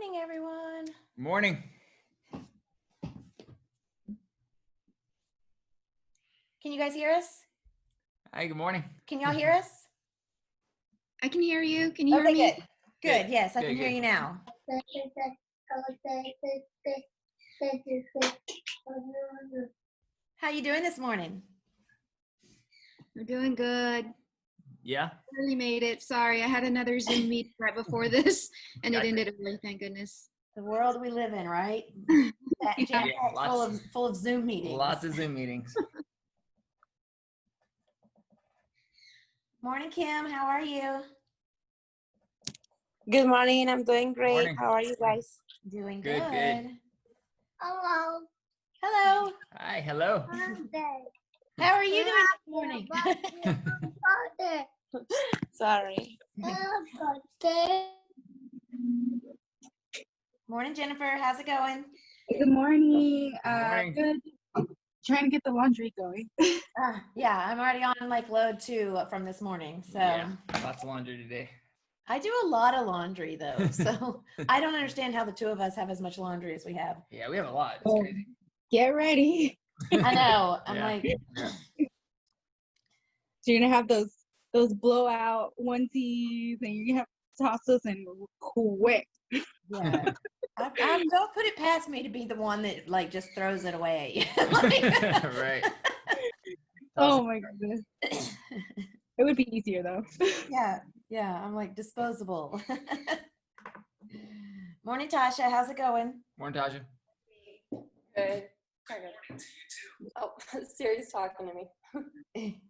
morning, everyone. Morning. Can you guys hear us? Hi, good morning. Can y'all hear us? I can hear you. Can you hear me? Good. Good. Yes, I can hear you now. How you doing this morning? We're doing good. Yeah. Barely made it. Sorry, I had another Zoom meet right before this, and Gotcha. it ended early. Thank goodness. The world we live in, right? That Yeah. jam-packed full of Zoom meetings. Lots of Zoom meetings. Morning, Kim. How are you? Good morning. I'm doing great. Morning. How are you guys? Doing Good, good. good. Hello. Hello. Hi, hello. How are you doing this morning? Sorry. Morning, Jennifer. How's it going? Good morning. Morning. Good. Trying to get the laundry going. Yeah, I'm already on like load 2 from this morning. So Yeah, lots of laundry today. I do a lot of laundry though. So I don't understand how the two of us have as much laundry as we have. Yeah, we have a lot. It's Oh, crazy. get ready. I know. I'm Yeah. like, Yeah. So you're gonna have those blowout onesies, and you're gonna have to toss those in quick. yeah. I don't put it past me to be the one that like just throws it away. Like- Right. Oh my goodness. It would be easier though. yeah. I'm like disposable. Morning, Tasha. How's it going? Morning, Tasha. Good. Oh, Siri's talking to me.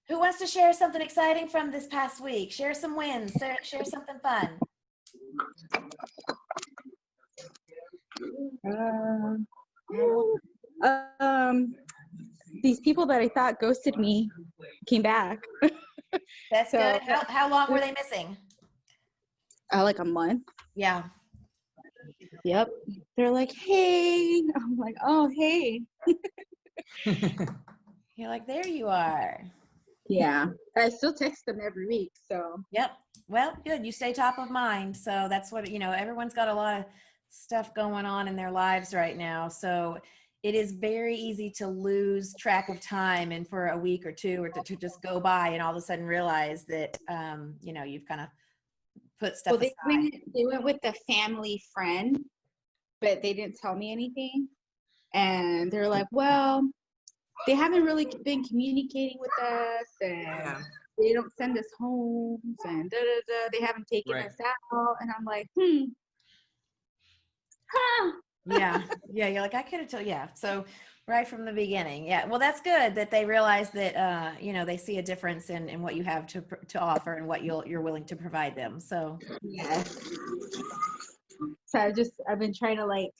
Who wants to share something exciting from this past week? Share some wins. Share something fun. These people that I thought ghosted me came back. That's So- good. How long were they missing? Like a month. Yeah. Yep. They're like, hey. I'm like, oh, hey. You're like, there you are. Yeah. I still text them every week. So Yep. Well, good. You stay top of mind. So that's what, everyone's got a lot of stuff going on in their lives right now. So it is very easy to lose track of time and for a week or two or to just go by and all of a sudden realize that, you've kind of put stuff well, aside. they went with a family friend, but they didn't tell me anything. And they're like, well, they haven't really been communicating with us, and they don't send us homes, and they haven't taken Right. us out. And I'm like, Yeah. You're like, I could have told. Yeah. So right from the beginning. Yeah. Well, that's good that they realize that, they see a difference in what you have to offer and what you're willing to provide them. So yes. So I've been trying to like,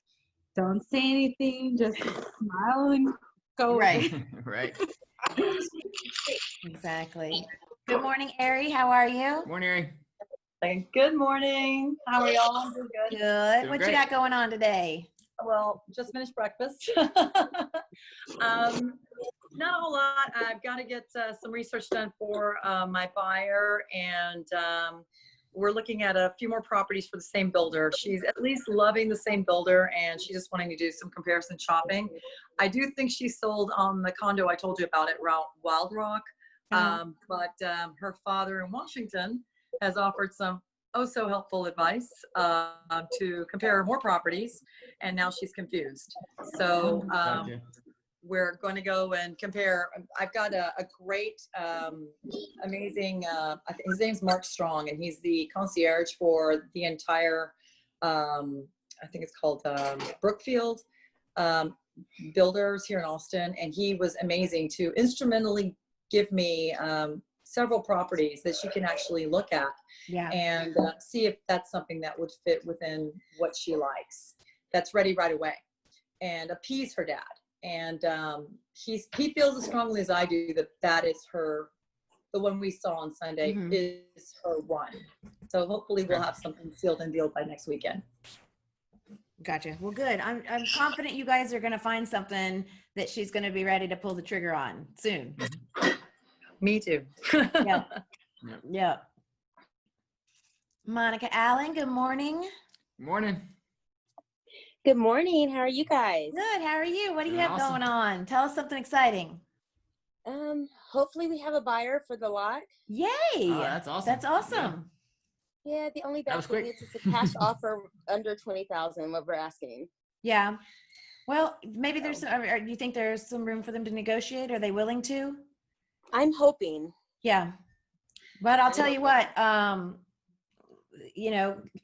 don't say anything, just smile and go. right. Right. Exactly. Good morning, Ari. How are you? Morning, Ari. Good morning. How are y'all? I'm doing good. Good. Doing What you great. got going on today? Well, just finished breakfast. Not a whole lot. I've got to get some research done for my buyer, and we're looking at a few more properties for the same builder. She's at least loving the same builder, and she's just wanting to do some comparison shopping. I do think she sold on the condo I told you about at Wild Rock, but her father in Washington has offered some so helpful advice to compare more properties, and now she's confused. So Gotcha. we're going to go and compare. I've got a great, amazing, his name's Mark Strong, and he's the concierge for the entire, I think it's called Brookfield Builders here in Austin. And he was amazing to instrumentally give me several properties that she can actually look at and see if that's something that would fit within what she likes. That's ready right away, and appease her dad. And he feels as strongly as I do that is the one we saw on Sunday is her one. So hopefully we'll have something sealed and dealed by next weekend. Gotcha. Well, good. I'm confident you guys are going to find something that she's going to be ready to pull the trigger on soon. Me too. Yeah. Yeah. Monica Allen, good morning. Morning. Good morning. How are you guys? Good. How are you? What do you Doing have awesome. going on? Tell us something exciting. Hopefully we have a buyer for the lot. Yay. Oh, that's awesome. That's awesome. Yeah, the only That bad was thing quick. is it's a cash offer under 20,000 what we're asking. Yeah. Well, maybe there's some, do you think there's some room for them to negotiate? Are they willing to? I'm hoping. Yeah. But I'll tell you what,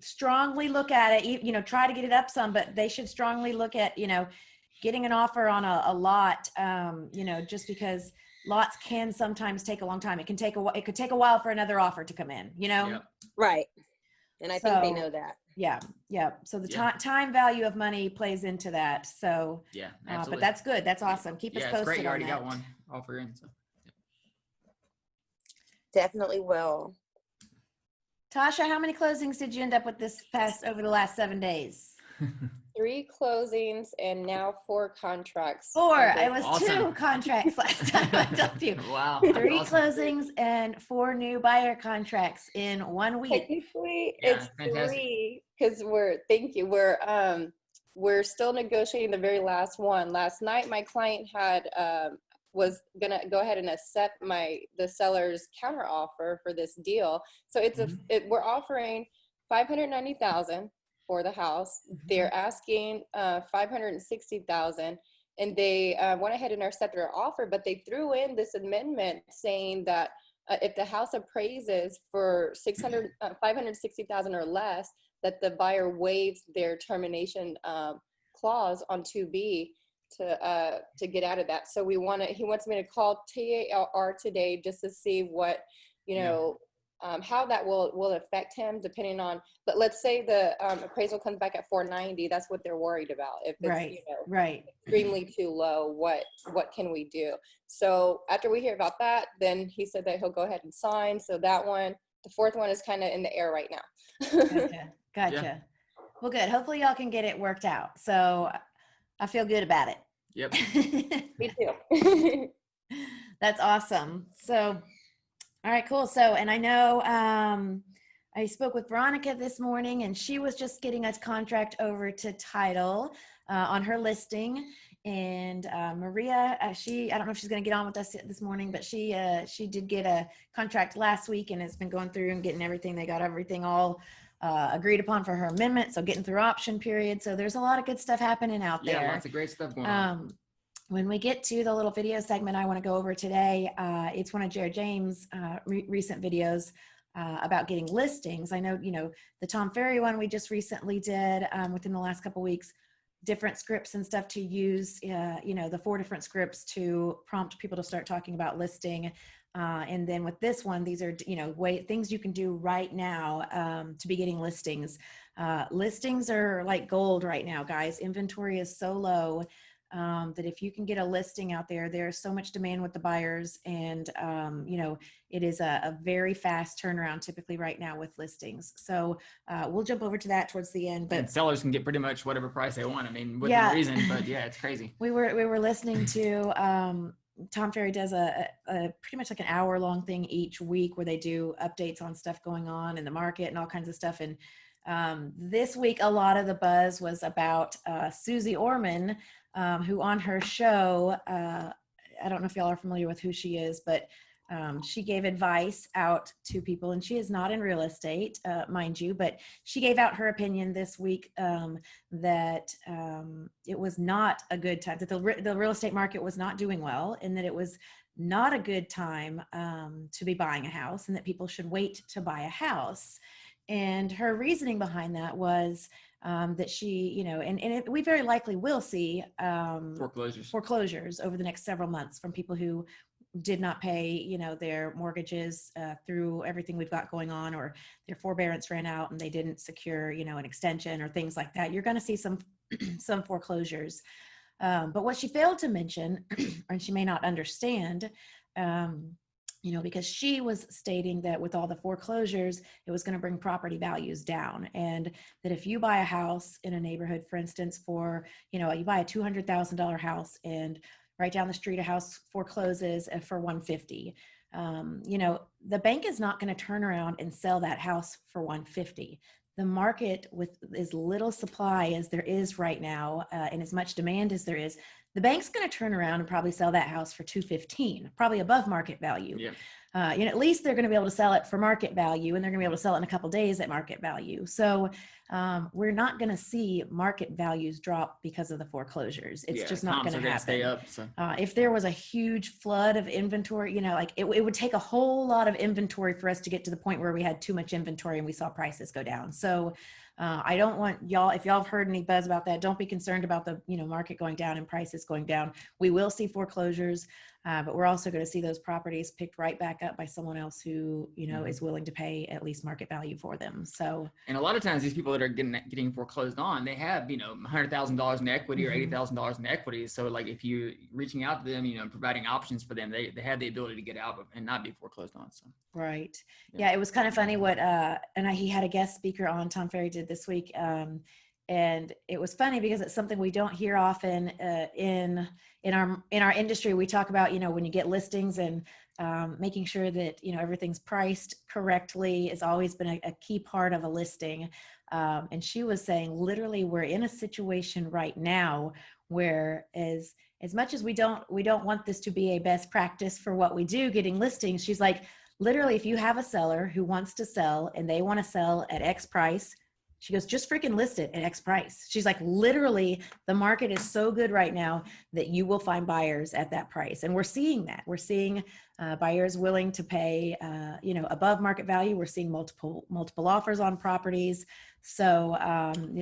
strongly look at it, try to get it up some, but they should strongly look at, getting an offer on a lot, just because lots can sometimes take a long time. It could take a while for another offer to come in, Yep. Right. And I think they So, know that. Yeah. So the Yeah. time value of money plays into that. So, Yeah, but absolutely. that's good. That's awesome. Keep us Yeah, posted. it's great. You on already that. got one offer in. So. Definitely will. Tasha, how many closings did you end up with over the last 7 days? 3 closings and now 4 contracts. 4. under- It was Awesome. 2 contracts last time I told you. Wow. 3 Awesome. closings and 4 new buyer contracts in 1 week. Technically, Yeah, it's fantastic. 3 because we're still negotiating the very last one. Last night, my client was gonna go ahead and accept the seller's counter offer for this deal. So we're offering $590,000 for the house. They're asking $560,000, and they went ahead and accepted our offer, but they threw in this amendment saying that if the house appraises for $560,000 or less, that the buyer waives their termination clause on 2B to get out of that. So he wants me to call TAR today just to see what, how that will affect him depending on, but let's say the appraisal comes back at 490, that's what they're worried about. If it's, Right. extremely too low, what can we do? So after we hear about that, then he said that he'll go ahead and sign. So that one, the 4th one is kind of in the air right now. Gotcha. Yeah. Well, good. Hopefully y'all can get it worked out. So I feel good about it. Yep. Me too. That's awesome. So, all right, cool. So, and I know I spoke with Veronica this morning, and she was just getting a contract over to title on her listing. And Maria, I don't know if she's going to get on with us this morning, but she did get a contract last week and has been going through and getting everything. They got everything all agreed upon for her amendment. So getting through option period. So there's a lot of good stuff happening out there. Yeah, lots of great stuff going on. When we get to the little video segment I want to go over today, it's one of Jared James' recent videos about getting listings. I know, the Tom Ferry one we just recently did within the last couple weeks, different scripts and stuff to use, the 4 different scripts to prompt people to start talking about listing. And then with this one, these are, things you can do right now to be getting listings. Listings are like gold right now, guys. Inventory is so low that if you can get a listing out there, there's so much demand with the buyers, and it is a very fast turnaround typically right now with listings. So we'll jump over to that towards the end. But and sellers can get pretty much whatever price they want. I mean, within Yeah. reason, but yeah, it's crazy. we were listening to Tom Ferry does a pretty much like an hour-long thing each week where they do updates on stuff going on in the market and all kinds of stuff. And this week, a lot of the buzz was about Susie Orman, who on her show, I don't know if y'all are familiar with who she is, but she gave advice out to people, and she is not in real estate, mind you, but she gave out her opinion this week that it was not a good time, that the real estate market was not doing well, and that it was not a good time to be buying a house, and that people should wait to buy a house. And her reasoning behind that was that she, we very likely will see foreclosures over the next several months from people who did not pay, their mortgages through everything we've got going on, or their forbearance ran out and they didn't secure, an extension or things like that. You're going to see some foreclosures. But what she failed to mention, and she may not understand, because she was stating that with all the foreclosures, it was going to bring property values down. And that if you buy a house in a neighborhood, for instance, for, you buy a $200,000 house, and right down the street, a house forecloses for $150,000. you know, the bank is not going to turn around and sell that house for 150. The market, with as little supply as there is right now, and as much demand as there is, the bank's going to turn around and probably sell that house for 215, probably above market value. Yeah. You know, at least they're going to be able to sell it for market value, and they're going to be able to sell it in a couple days at market value. So we're not going to see market values drop because of the foreclosures. It's just not going to happen. Stay up, so. If there was a huge flood of inventory, you know, like it would take a whole lot of inventory for us to get to the point where we had too much inventory and we saw prices go down. So I don't want y'all, if y'all have heard any buzz about that, don't be concerned about the, you know, market going down and prices going down. We will see foreclosures, but we're also going to see those properties picked right back up by someone else who, you know, is willing to pay at least market value for them. So, and a lot of times these people that are getting foreclosed on, they have, you know, $100,000 in equity or $80,000 in equity. So like if you reaching out to them, you know, providing options for them, they have the ability to get out of and not be foreclosed on. So. Right. Yeah. It was kind of funny what, he had a guest speaker on, Tom Ferry did this week. And it was funny because it's something we don't hear often in our industry. We talk about, you know, when you get listings and making sure that, you know, everything's priced correctly has always been a key part of a listing. And she was saying, literally, we're in a situation right now where as much as we don't want this to be a best practice for what we do, getting listings, she's like, literally, if you have a seller who wants to sell and they want to sell at X price, she goes, just freaking list it at X price. She's like, literally, the market is so good right now that you will find buyers at that price. And we're seeing that. We're seeing buyers willing to pay, you know, above market value. We're seeing multiple offers on properties. So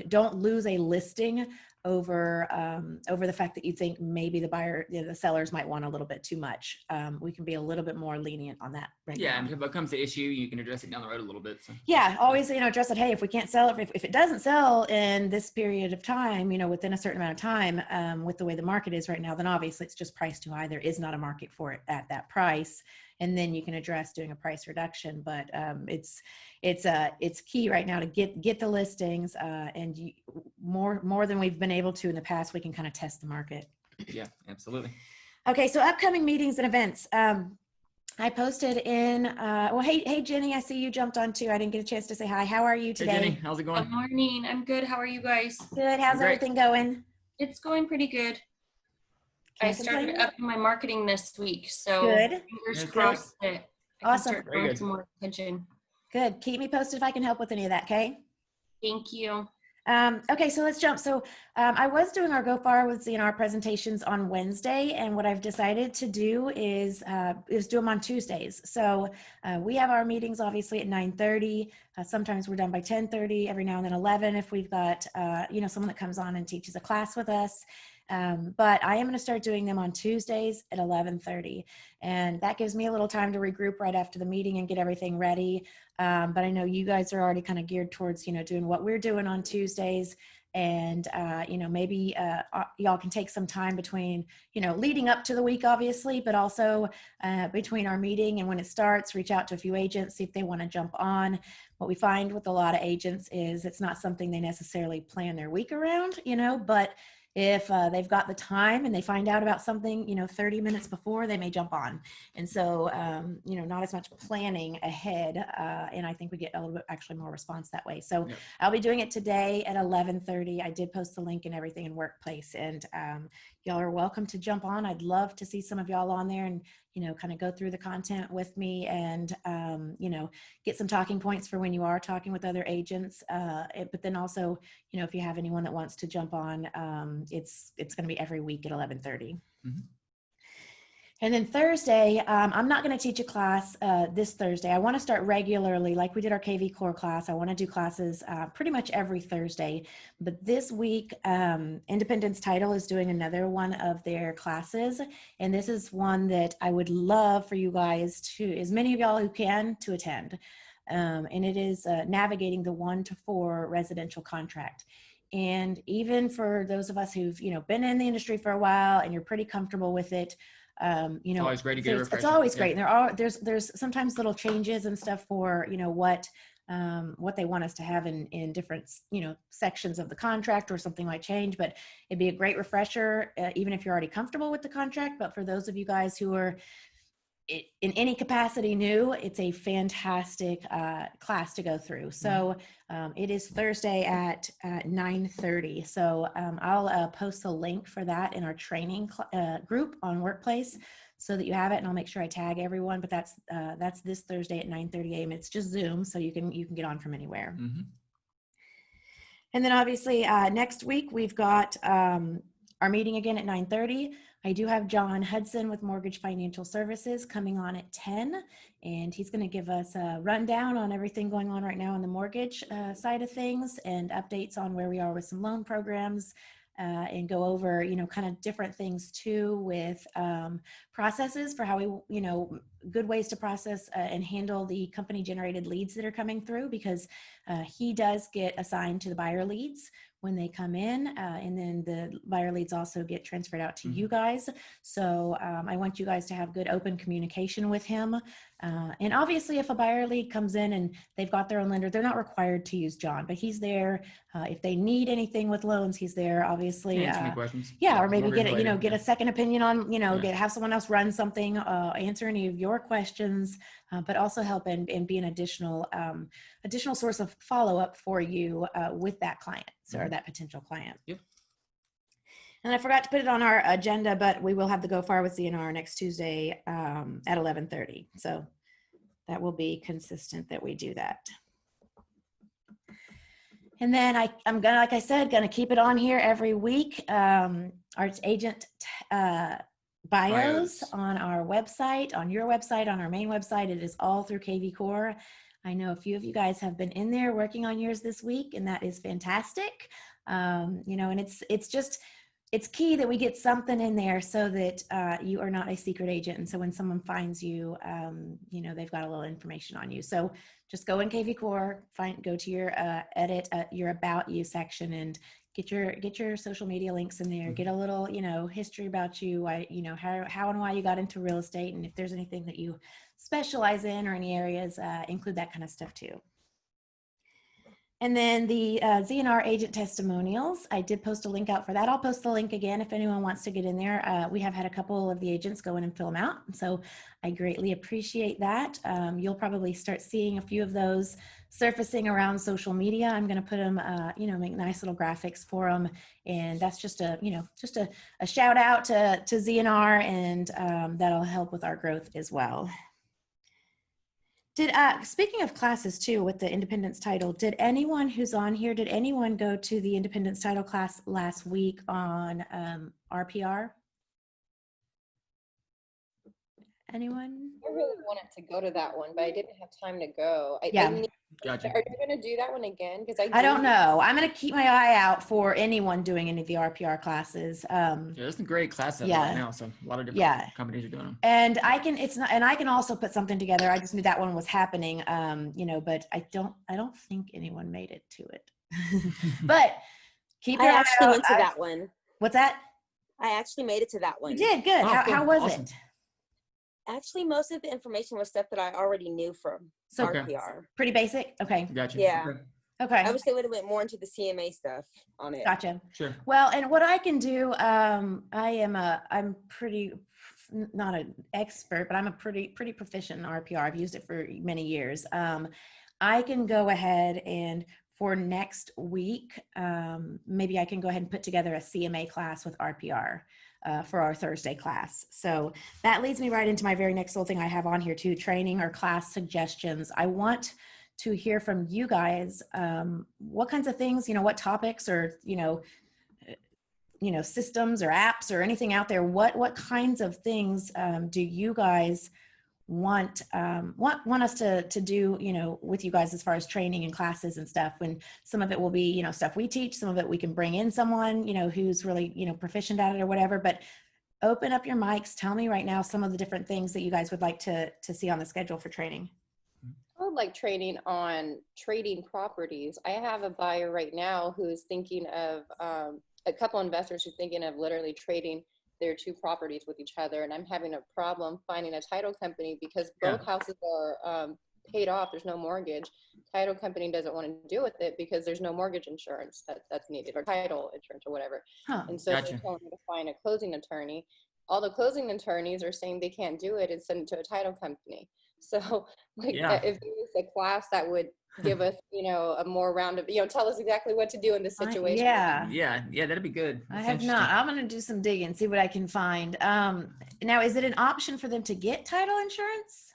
don't lose a listing over the fact that you think maybe the sellers might want a little bit too much. We can be a little bit more lenient on that right now. And if it becomes an issue, you can address it down the road a little bit. So. Yeah, always, you know, address it. Hey, if we can't sell it, if it doesn't sell in this period of time, you know, within a certain amount of time, with the way the market is right now, then obviously it's just priced too high. There is not a market for it at that price. And then you can address doing a price reduction. But it's key right now to get the listings, and more than we've been able to in the past. We can kind of test the market. Yeah, absolutely. Okay, so upcoming meetings and events. I posted in, hey, Jenny, I see you jumped on too. I didn't get a chance to say hi. How are you today? Hey, Jenny, how's it going? Good morning. I'm good. How are you guys? Good. How's everything going? It's going pretty good. I started up my marketing this week, so good. Fingers crossed that I can start drawing some more attention. Good. Keep me posted if I can help with any of that, okay? Thank you. Okay, so let's jump. So I was doing our Go Far with our presentations on Wednesday, and what I've decided to do is do them on Tuesdays. So we have our meetings obviously at 9:30. Sometimes we're done by 10:30. Every now and then 11 if we've got someone that comes on and teaches a class with us. But I am going to start doing them on Tuesdays at 11:30, and that gives me a little time to regroup right after the meeting and get everything ready. But I know you guys are already kind of geared towards, doing what we're doing on Tuesdays. And, maybe y'all can take some time between, leading up to the week, obviously, but also between our meeting and when it starts, reach out to a few agents, see if they want to jump on. What we find with a lot of agents is it's not something they necessarily plan their week around, but if they've got the time and they find out about something, 30 minutes before, they may jump on. And so, not as much planning ahead. And I think we get a little bit actually more response that way. So yep. I'll be doing it today at 11:30. I did post the link and everything in Workplace, and y'all are welcome to jump on. I'd love to see some of y'all on there and, kind of go through the content with me and, get some talking points for when you are talking with other agents. But then also, if you have anyone that wants to jump on, it's going to be every week at 11:30. Mm-hmm. And then Thursday, I'm not going to teach a class this Thursday. I want to start regularly, like we did our KV Core class. I want to do classes pretty much every Thursday. But this week, Independence Title is doing another one of their classes. And this is one that I would love for you guys to, as many of y'all who can, to attend. And it is navigating the 1 to 4 residential contract. And even for those of us who've, been in the industry for a while and you're pretty comfortable with it, it's always great to get a refresher. It's always great. Yeah. And there's sometimes little changes and stuff for, what they want us to have in different, sections of the contract, or something might change, but it'd be a great refresher, even if you're already comfortable with the contract. But for those of you guys who are in any capacity new, it's a fantastic class to go through. So it is Thursday at 9:30. So I'll post the link for that in our training group on Workplace so that you have it, and I'll make sure I tag everyone. But that's this Thursday at 9:30 a.m. It's just Zoom, so you can get on from anywhere. Mm-hmm. And then obviously next week we've got our meeting again at 9:30. I do have John Hudson with Mortgage Financial Services coming on at 10, and he's going to give us a rundown on everything going on right now on the mortgage side of things and updates on where we are with some loan programs, and go over, kind of different things too with processes for how we, good ways to process and handle the company generated leads that are coming through, because he does get assigned to the buyer leads when they come in, and then the buyer leads also get transferred out to you guys. So I want you guys to have good open communication with him. And obviously if a buyer lead comes in and they've got their own lender, they're not required to use John, but he's there. If they need anything with loans, he's there, obviously. Answer any questions. Yeah, or maybe mortgage related, get a second opinion on, Yeah. have someone else run something, answer any of your questions, but also help and be an additional source of follow-up for you with that client or that potential client. Yep. And I forgot to put it on our agenda, but we will have the Go Far with ZNR next Tuesday at 11:30. So that will be consistent that we do that. And then I'm gonna, like I said, gonna keep it on here every week. Our agent bios on our website, on your website, on our main website. It is all through KV Core. I know a few of you guys have been in there working on yours this week, and that is fantastic. And it's key that we get something in there so that you are not a secret agent. And so when someone finds you, they've got a little information on you. So just go in KV Core, go to your edit, your About You section, and get your social media links in there. Get a little, history about you, why, how and why you got into real estate, and if there's anything that you specialize in or any areas, include that kind of stuff too. And then the ZNR agent testimonials, I did post a link out for that. I'll post the link again if anyone wants to get in there. We have had a couple of the agents go in and fill them out, so I greatly appreciate that. You'll probably start seeing a few of those surfacing around social media. I'm going to put them, make nice little graphics for them, and that's just a shout out to ZNR, and that'll help with our growth as well. Speaking of classes too, with the Independence Title, did anyone who's on here, did anyone go to the Independence Title class last week on RPR? Anyone? I really wanted to go to that one, but I didn't have time to go. Gotcha. Are you going to do that one again? Because I don't know. I'm going to keep my eye out for anyone doing any of the RPR classes. There's some great classes right now, so a lot of different companies are doing them. And I can also put something together. I just knew that one was happening, but I don't think anyone made it to it. But keep your eye out. I actually went to that one. What's that? I actually made it to that one. You did good. How was it? Actually, most of the information was stuff that I already knew from RPR. Pretty basic. Okay. Gotcha. Yeah. Okay. I wish they would have went more into the CMA stuff on it. Gotcha. Sure. Well, and what I can do, I'm pretty, not an expert, but I'm a pretty proficient in RPR. I've used it for many years. I can go ahead and for next week, maybe I can go ahead and put together a CMA class with RPR. For our Thursday class. So that leads me right into my very next little thing I have on here too, training or class suggestions. I want to hear from you guys, what kinds of things, what topics or, systems or apps or anything out there, what kinds of things do you guys want us to do, with you guys as far as training and classes and stuff, when some of it will be, stuff we teach, some of it we can bring in someone, who's really, proficient at it or whatever, but open up your mics. Tell me right now some of the different things that you guys would like to see on the schedule for training. I would like training on trading properties. I have a buyer right now who is thinking of, a couple investors who are thinking of literally trading their two properties with each other, and I'm having a problem finding a title company because both houses are paid off. There's no mortgage. Title company doesn't want to deal with it because there's no mortgage insurance that's needed, or title insurance or whatever. And so they're telling me to find a closing attorney. all the closing attorneys are saying they can't do it and send it to a title company. So like Yeah. if there was a class that would give us, a more round of, tell us exactly what to do in this situation. Yeah, that'd be good. I That's have not. interesting. I'm going to do some digging, see what I can find. Now, is it an option for them to get title insurance?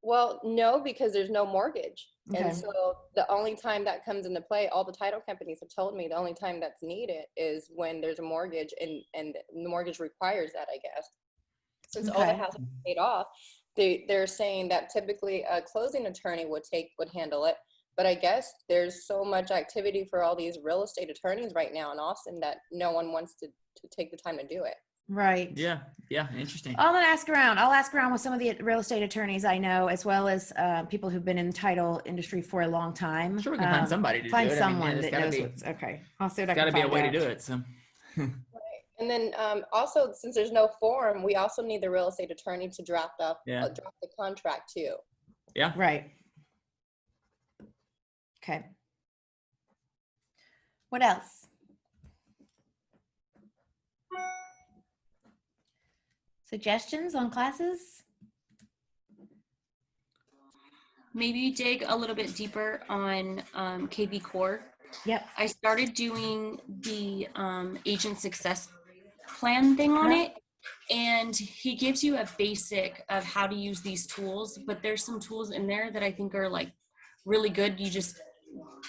Well, no, because there's no mortgage. Okay. And so the only time that comes into play, all the title companies have told me the only time that's needed is when there's a mortgage and the mortgage requires that, I guess. Since all the house is paid off, they're saying that typically a closing attorney would handle it. But I guess there's so much activity for all these real estate attorneys right now in Austin that no one wants to take the time to do it. Right. Yeah, interesting. I'm going to ask around. I'll ask around with some of the real estate attorneys I know, as well as people who've been in the title industry for a long time. I'm sure we can find somebody to find do it. someone that knows what's okay. I'll see what I can find. Got to be a way out. to do it. So. Right. And then also, since there's no form, we also need the real estate attorney to draft the contract too. Yeah. Right. Okay. What else? Suggestions on classes? Maybe dig a little bit deeper on KV Core. Yep. I started doing the agent success plan thing on it, and he gives you a basic of how to use these tools, but there's some tools in there that I think are like really good.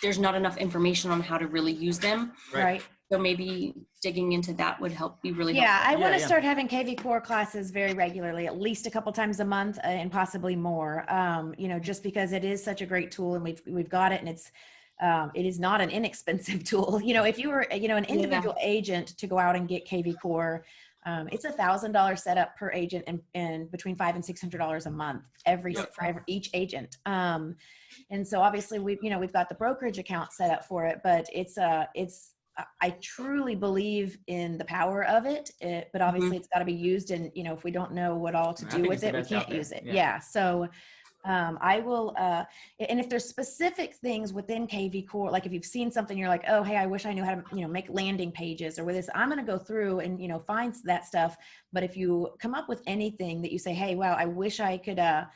There's not enough information on how to really use them. Right. So maybe digging into that would be really helpful. I want to start having KV Core classes very regularly, at least a couple times a month and possibly more, just because it is such a great tool and we've got it, and it is not an inexpensive tool. If you were, an individual agent to go out and get KV Core, it's $1,000 setup per agent and between $500 and $600 a month for each agent. And so obviously we've got the brokerage account set up for it, but I truly believe in the power of it, but obviously it's got to be used. And, if we don't know what all to do with it, we can't use it. Yeah. So I will, and if there's specific things within KV Core, like if you've seen something, you're like, oh, hey, I wish I knew how to, make landing pages or with this, I'm going to go through and, find that stuff. But if you come up with anything that you say, hey, wow, I wish I could, I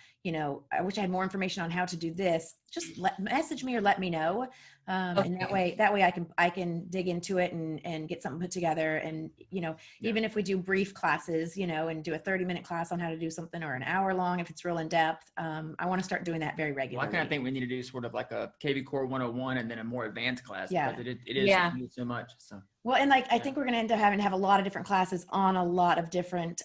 wish I had more information on how to do this, just message me or let me know. And that way I can dig into it and get something put together. And, even if we do brief classes, and do a 30-minute class on how to do something or an hour long, if it's real in depth, I want to start doing that very regularly. Well, I kind of think we need to do sort of like a KV Core 101 and then a more advanced class. Yeah. Because it is so much. So. Well, and I think we're going to end up having to have a lot of different classes on a lot of different,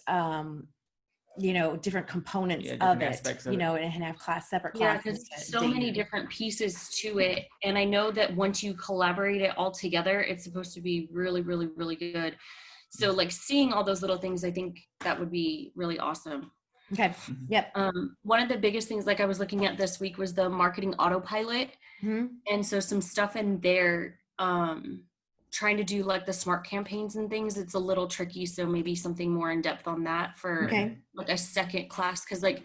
different components of it, and have separate classes. Yeah, because so many different pieces to it. And I know that once you collaborate it all together, it's supposed to be really, really, really good. So like seeing all those little things, I think that would be really awesome. Okay. Yep. One of the biggest things like I was looking at this week was the marketing autopilot. Mm-hmm. And so some stuff in there, trying to do like the smart campaigns and things, it's a little tricky. So maybe something more in depth on that for like a second class. Cause like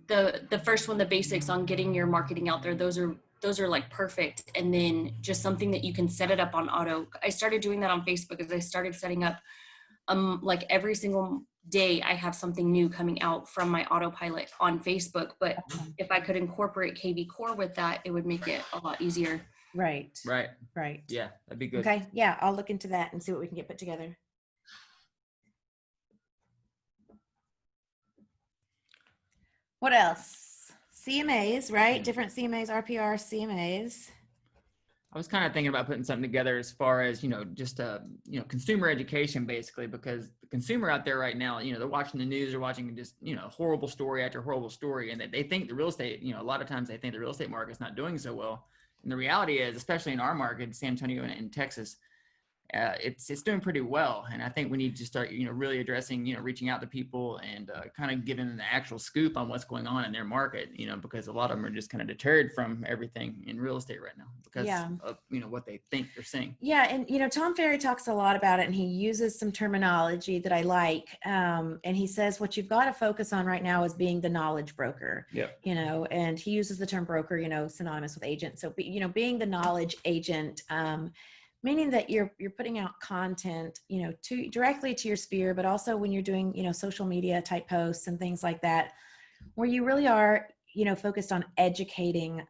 the first one, the basics on getting your marketing out there, those are like perfect. And then just something that you can set it up on auto. I started doing that on Facebook as I started setting up, like every single day I have something new coming out from my autopilot on Facebook. But if I could incorporate KV Core with that, it would make it a lot easier. Right. Yeah, that'd be good. Okay. Yeah, I'll look into that and see what we can get put together. What else? CMAs, right? Different CMAs, RPR, CMAs. I was kind of thinking about putting something together as far as, just, consumer education basically, because the consumer out there right now, they're watching the news, they're watching just, horrible story after horrible story. And they think the real estate, a lot of times they think the real estate market's not doing so well. And the reality is, especially in our market, San Antonio and in Texas, it's doing pretty well. And I think we need to start, really addressing, reaching out to people and kind of giving them the actual scoop on what's going on in their market, because a lot of them are just kind of deterred from everything in real estate right now because of, what they think they're seeing. Yeah. And, Tom Ferry talks a lot about it, and he uses some terminology that I like. And he says, what you've got to focus on right now is being the knowledge broker, and he uses the term broker, synonymous with agent. So, being the knowledge agent, meaning that you're putting out content, to directly to your sphere, but also when you're doing, social media type posts and things like that, where you really are, focused on educating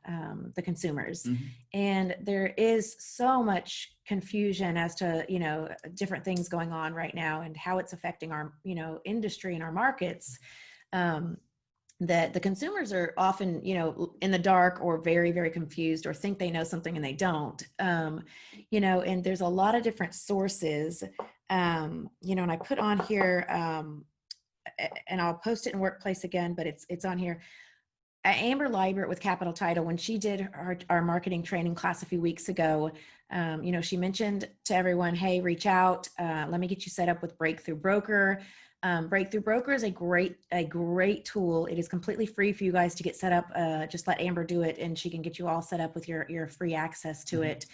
the consumers. And there is so much confusion as to, different things going on right now and how it's affecting our, industry and our markets. That the consumers are often, in the dark or very, very confused or think they know something and they don't, and there's a lot of different sources, and I put on here, and I'll post it in Workplace again, but it's on here. Amber Liebert with Capital Title, when she did our marketing training class a few weeks ago, she mentioned to everyone, hey, reach out. Let me get you set up with Breakthrough Broker. Breakthrough Broker is a great tool. It is completely free for you guys to get set up. Just let Amber do it and she can get you all set up with your free access to it.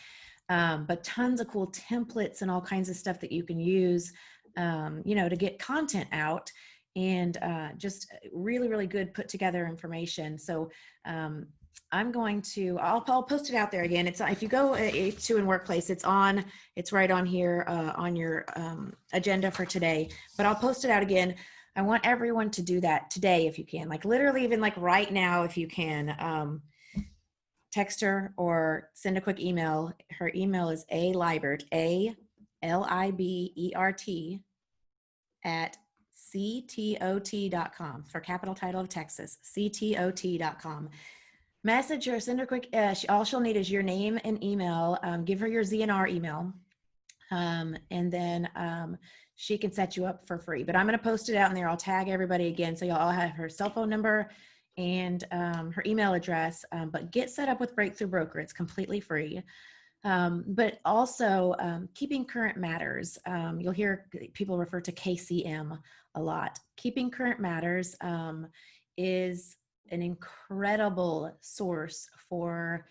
But tons of cool templates and all kinds of stuff that you can use, to get content out, and just really, really good put together information. So I'm going to, I'll post it out there again. It's, if you go to in Workplace, it's right on here on your agenda for today, but I'll post it out again. I want everyone to do that today if you can, like literally even like right now if you can. Text her or send a quick email. Her email is aliebert, ALIBERT at ctot.com, for Capital Title of Texas, ctot.com. Message her, send her quick, all she'll need is your name and email. Give her your ZNR email, and then she can set you up for free. But I'm going to post it out in there. I'll tag everybody again, so y'all all have her cell phone number and her email address. But get set up with Breakthrough Broker. It's completely free. But also Keeping Current Matters. You'll hear people refer to KCM a lot. Keeping Current Matters is an incredible source for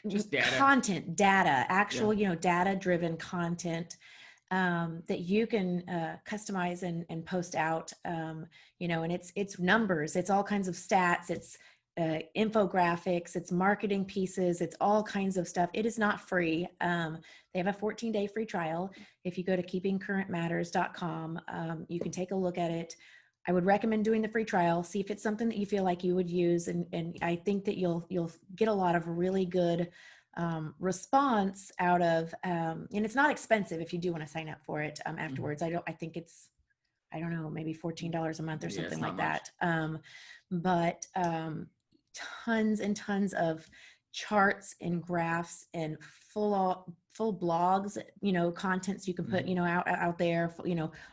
just data, actual, data-driven content that you can customize and post out, and it's numbers, it's all kinds of stats, it's infographics, it's marketing pieces, it's all kinds of stuff. It is not free. They have a 14-day free trial. If you go to keepingcurrentmatters.com, you can take a look at it. I would recommend doing the free trial, see if it's something that you feel like you would use. And I think that you'll get a lot of really good response out of, and it's not expensive if you do want to sign up for it afterwards. I think it's, I don't know, maybe $14 a month or something like that. But tons and tons of charts and graphs and full blogs, contents you can put, out there,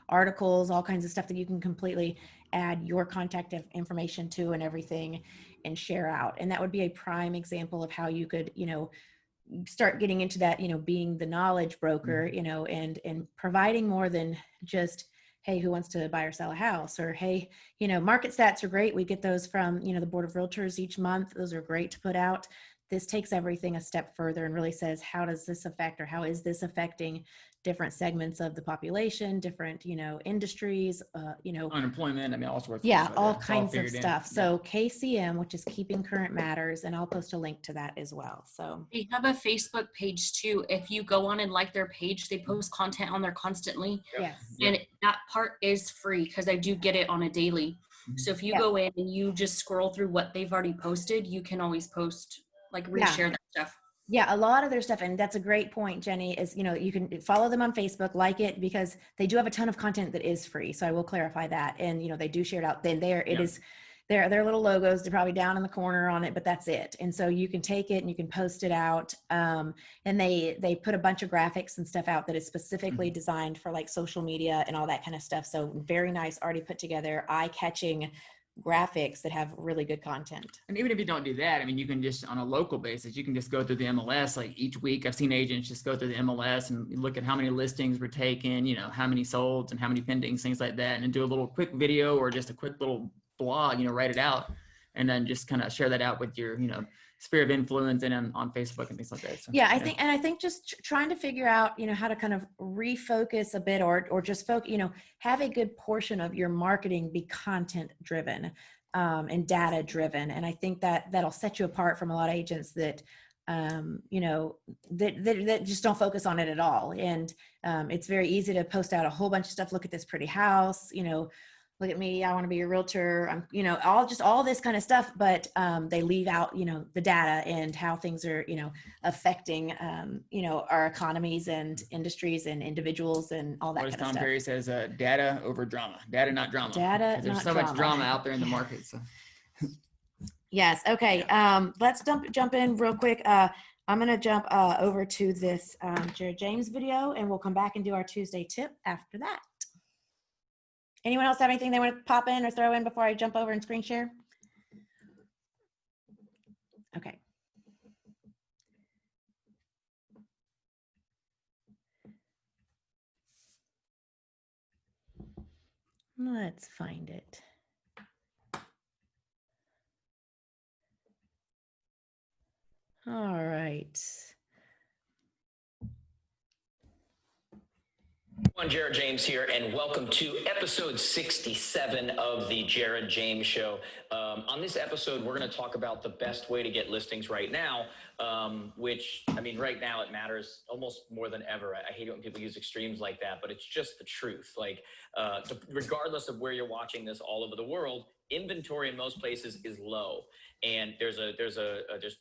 articles, all kinds of stuff that you can completely add your contact information to and everything and share out. And that would be a prime example of how you could, start getting into that, being the knowledge broker, and providing more than just, hey, who wants to buy or sell a house? Or, hey, market stats are great. We get those from, the Board of Realtors each month. Those are great to put out. This takes everything a step further and really says, how does this affect, or how is this affecting different segments of the population, different, industries, unemployment. I mean, all sorts of yeah, things like all that. kinds of stuff. So KCM, which is Keeping Current Matters, and I'll post a link to that as well. So they have a Facebook page too. If you go on and like their page, they post content on there constantly. Yes. And that part is free because I do get it on a daily. So if you go in and you just scroll through what they've already posted, you can always post, like reshare that stuff. Yeah, a lot of their stuff, and that's a great point, Jenny, is, you can follow them on Facebook, like it, because they do have a ton of content that is free. So I will clarify that. And, they do share it out. Then their little logos, they're probably down in the corner on it, but that's it. And so you can take it and you can post it out. And they put a bunch of graphics and stuff out that is specifically designed for like social media and all that kind of stuff. So very nice, already put together, eye-catching graphics that have really good content. And even if you don't do that, I mean, you can just, on a local basis, you can just go through the MLS, like each week. I've seen agents just go through the MLS and look at how many listings were taken, how many solds and how many pendings, things like that, and do a little quick video or just a quick little blog, write it out, and then just kind of share that out with your, sphere of influence and on Facebook and things like that. So, I think just trying to figure out, how to kind of refocus a bit or just focus, have a good portion of your marketing be content driven and data driven. And I think that that'll set you apart from a lot of agents that you know, that just don't focus on it at all. And it's very easy to post out a whole bunch of stuff. Look at this pretty house, you know, look at me, I want to be a realtor. I'm, you know, all this kind of stuff, but they leave out, you know, the data and how things are, you know, affecting, you know, our economies and industries and individuals and all that kind of Tom stuff. Perry says, data over drama. Data, not drama. Data, There's not so drama. much drama out there in the market. So. Yes. Okay. Let's jump in real quick. I'm going to jump over to this Jared James video, and we'll come back and do our Tuesday tip after that. Anyone else have anything they want to pop in or throw in before I jump over and screen share? Okay. Let's find it. All right. Everyone, Jared James here, and welcome to episode 67 of the Jared James Show. On this episode, we're going to talk about the best way to get listings right now, which, I mean, right now it matters almost more than ever. I hate it when people use extremes like that, but it's just the truth. Like, regardless of where you're watching this all over the world, inventory in most places is low, and there's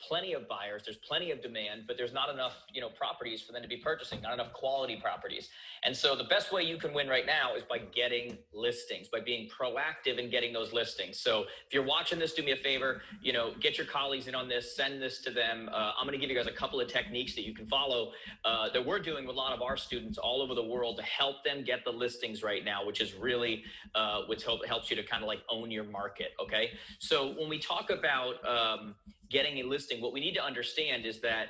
plenty of buyers, there's plenty of demand, but there's not enough, you know, properties for them to be purchasing, not enough quality properties. And so the best way you can win right now is by getting listings, by being proactive in getting those listings. So if you're watching this, do me a favor, you know, get your colleagues in on this, send this to them. I'm going to give you guys a couple of techniques that you can follow that we're doing with a lot of our students all over the world to help them get the listings right now, which is really which helps you to kind of like own your market. Okay. So when we talk about getting a listing, what we need to understand is that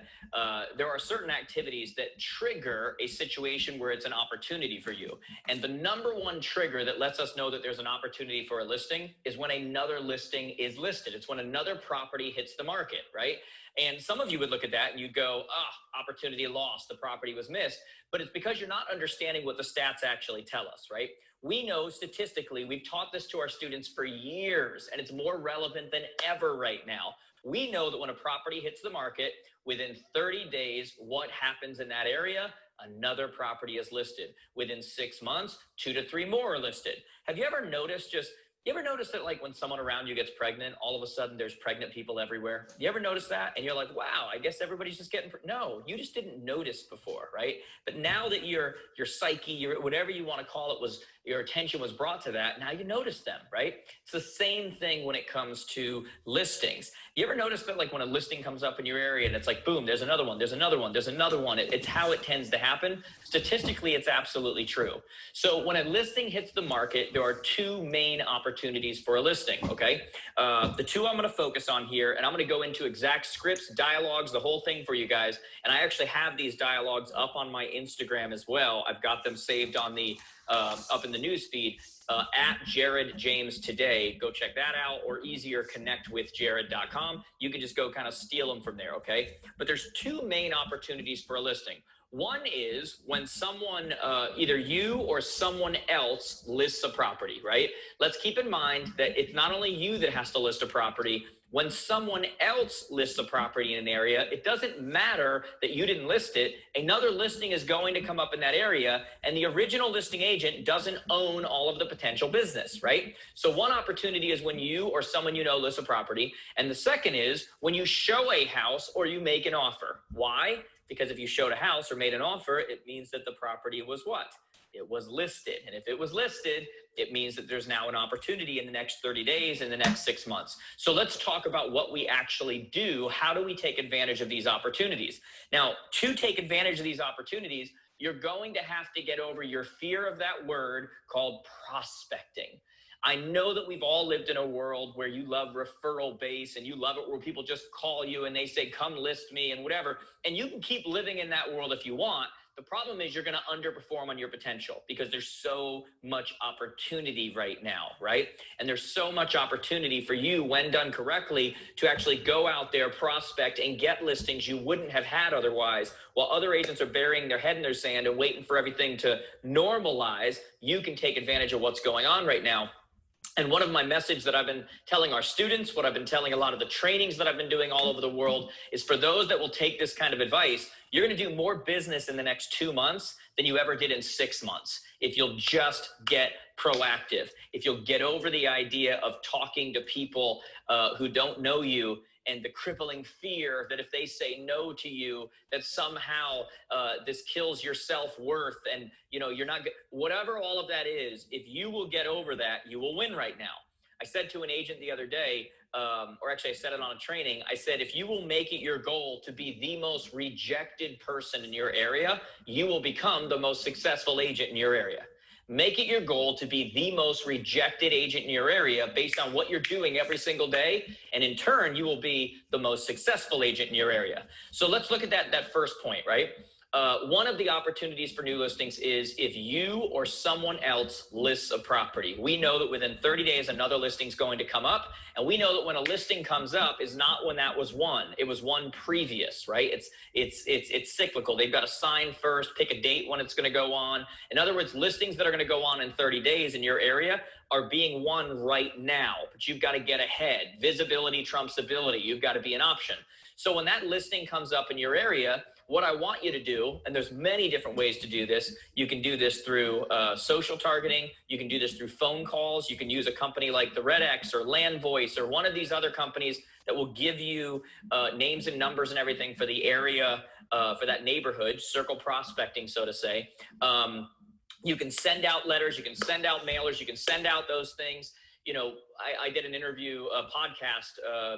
there are certain activities that trigger a situation where it's an opportunity for you. And the number one trigger that lets us know that there's an opportunity for a listing is when another listing is listed. It's when another property hits the market, right? And some of you would look at that and you'd go, opportunity lost, the property was missed. But it's because you're not understanding what the stats actually tell us, right? We know statistically, we've taught this to our students for years, and it's more relevant than ever right now. We know that when a property hits the market, within 30 days, what happens in that area? Another property is listed. Within 6 months, 2 to 3 more are listed. Have you ever noticed that like when someone around you gets pregnant, all of a sudden there's pregnant people everywhere? You ever notice that? And you're like, wow, I guess everybody's just getting, no, you just didn't notice before, right? But now that your psyche, whatever you want to call it, your attention was brought to that, now you notice them, right? It's the same thing when it comes to listings. You ever notice that like when a listing comes up in your area and it's like, boom, there's another one, there's another one, there's another one. It's how it tends to happen. Statistically, it's absolutely true. So when a listing hits the market, there are 2 main opportunities for a listing, okay? The 2 I'm gonna focus on here, and I'm gonna go into exact scripts, dialogues, the whole thing for you guys. And I actually have these dialogues up on my Instagram as well. I've got them saved on the up in the news feed at Jared James Today. Go check that out, or easier, connectwithjared.com. You can just go kind of steal them from there, okay? But there's 2 main opportunities for a listing. One is when someone, either you or someone else lists a property, right? Let's keep in mind that it's not only you that has to list a property. When someone else lists a property in an area, it doesn't matter that you didn't list it. Another listing is going to come up in that area, and the original listing agent doesn't own all of the potential business, right? So one opportunity is when you or someone you know lists a property, and the second is when you show a house or you make an offer. Why? Because if you showed a house or made an offer, it means that the property was what? It was listed. And if it was listed, it means that there's now an opportunity in the next 30 days, in the next 6 months. So let's talk about what we actually do. How do we take advantage of these opportunities? Now, to take advantage of these opportunities, you're going to have to get over your fear of that word called prospecting. I know that we've all lived in a world where you love referral base and you love it where people just call you and they say, come list me and whatever. And you can keep living in that world if you want. The problem is you're going to underperform on your potential because there's so much opportunity right now, right? And there's so much opportunity for you, when done correctly, to actually go out there, prospect, and get listings you wouldn't have had otherwise. While other agents are burying their head in their sand and waiting for everything to normalize, you can take advantage of what's going on right now. And one of my messages that I've been telling our students, what I've been telling a lot of the trainings that I've been doing all over the world, is for those that will take this kind of advice, you're going to do more business in the next 2 months than you ever did in 6 months. If you'll just get proactive, if you'll get over the idea of talking to people who don't know you, and the crippling fear that if they say no to you, that somehow this kills your self-worth, and you're not good. Whatever all of that is, if you will get over that, you will win right now. I said to an agent the other day, or actually I said it on a training, I said, if you will make it your goal to be the most rejected person in your area, you will become the most successful agent in your area. Make it your goal to be the most rejected agent in your area based on what you're doing every single day. And in turn, you will be the most successful agent in your area. So let's look at that first point, right? One of the opportunities for new listings is if you or someone else lists a property. We know that within 30 days, another listing is going to come up. And we know that when a listing comes up is not when that was won. It was one previous, right? It's cyclical. They've got to sign first, pick a date when it's going to go on. In other words, listings that are going to go on in 30 days in your area are being won right now, but you've got to get ahead. Visibility trumps ability. You've got to be an option. So when that listing comes up in your area, what I want you to do, and there's many different ways to do this. You can do this through social targeting. You can do this through phone calls. You can use a company like the Red X or Land Voice or one of these other companies that will give you names and numbers and everything for the area, for that neighborhood, circle prospecting, so to say. You can send out letters. You can send out mailers. You can send out those things. I did an interview, a podcast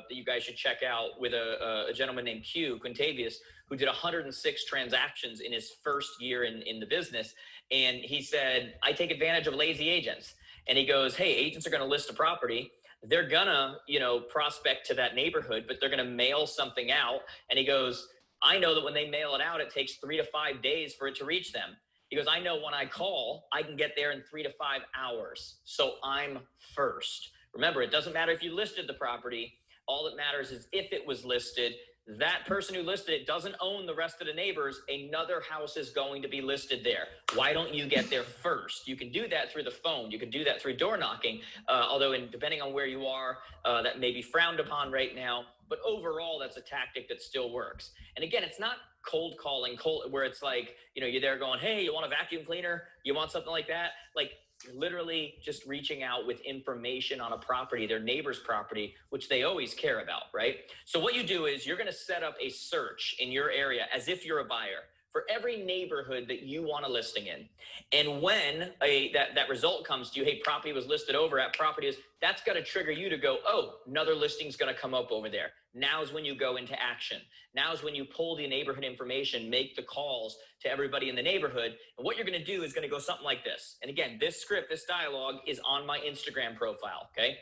that you guys should check out with a gentleman named Quintavious, who did 106 transactions in his first year in the business. And he said, I take advantage of lazy agents. And he goes, hey, agents are going to list a property. They're going to, prospect to that neighborhood, but they're going to mail something out. And he goes, I know that when they mail it out, it takes 3 to 5 days for it to reach them. He goes, I know when I call, I can get there in 3 to 5 hours. So I'm first. Remember, it doesn't matter if you listed the property. All that matters is if it was listed. That person who listed it doesn't own the rest of the neighbors. Another house is going to be listed there. Why don't you get there first? You can do that through the phone. You can do that through door knocking, although depending on where you are, that may be frowned upon right now. But overall, that's a tactic that still works. And again, it's not cold calling, where it's like, you're there going, hey, you want a vacuum cleaner? You want something like that? Like, you're literally just reaching out with information on a property, their neighbor's property, which they always care about, right? So what you do is you're going to set up a search in your area as if you're a buyer for every neighborhood that you want a listing in. And when that result comes to you, hey, property was listed over at property is, that's going to trigger you to go, oh, another listing's going to come up over there. Now's when you go into action. Now's when you pull the neighborhood information, make the calls to everybody in the neighborhood. And what you're going to do is going to go something like this. And again, this script, this dialogue is on my Instagram profile, okay?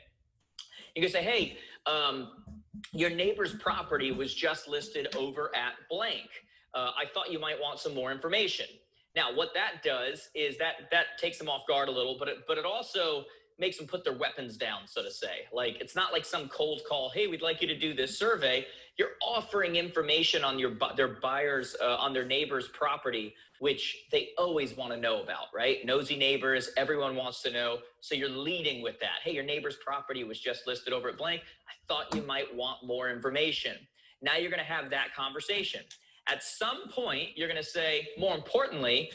You can say, hey, your neighbor's property was just listed over at blank. I thought you might want some more information. Now, what that does is that takes them off guard a little, but it also makes them put their weapons down, so to say. Like, it's not like some cold call, hey, we'd like you to do this survey. You're offering information on their buyers, on their neighbor's property, which they always want to know about, right? Nosy neighbors, everyone wants to know. So you're leading with that. Hey, your neighbor's property was just listed over at blank. I thought you might want more information. Now you're going to have that conversation. At some point, you're going to say, more importantly,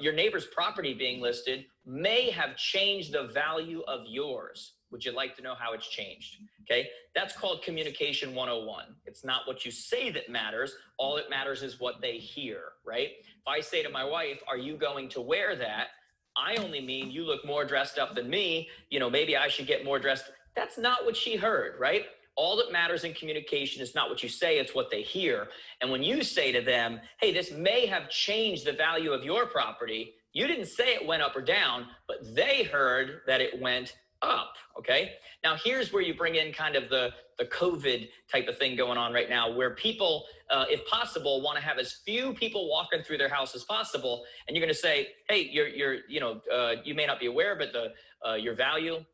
your neighbor's property being listed may have changed the value of yours. Would you like to know how it's changed? Okay, that's called communication 101. It's not what you say that matters. All that matters is what they hear, right? If I say to my wife, are you going to wear that? I only mean you look more dressed up than me. Maybe I should get more dressed. That's not what she heard, right? All that matters in communication is not what you say, it's what they hear. And when you say to them, hey, this may have changed the value of your property, you didn't say it went up or down, but they heard that it went up, okay? Now, here's where you bring in kind of the COVID type of thing going on right now, where people, if possible, want to have as few people walking through their house as possible. And you're going to say, hey, you may not be aware, but your value,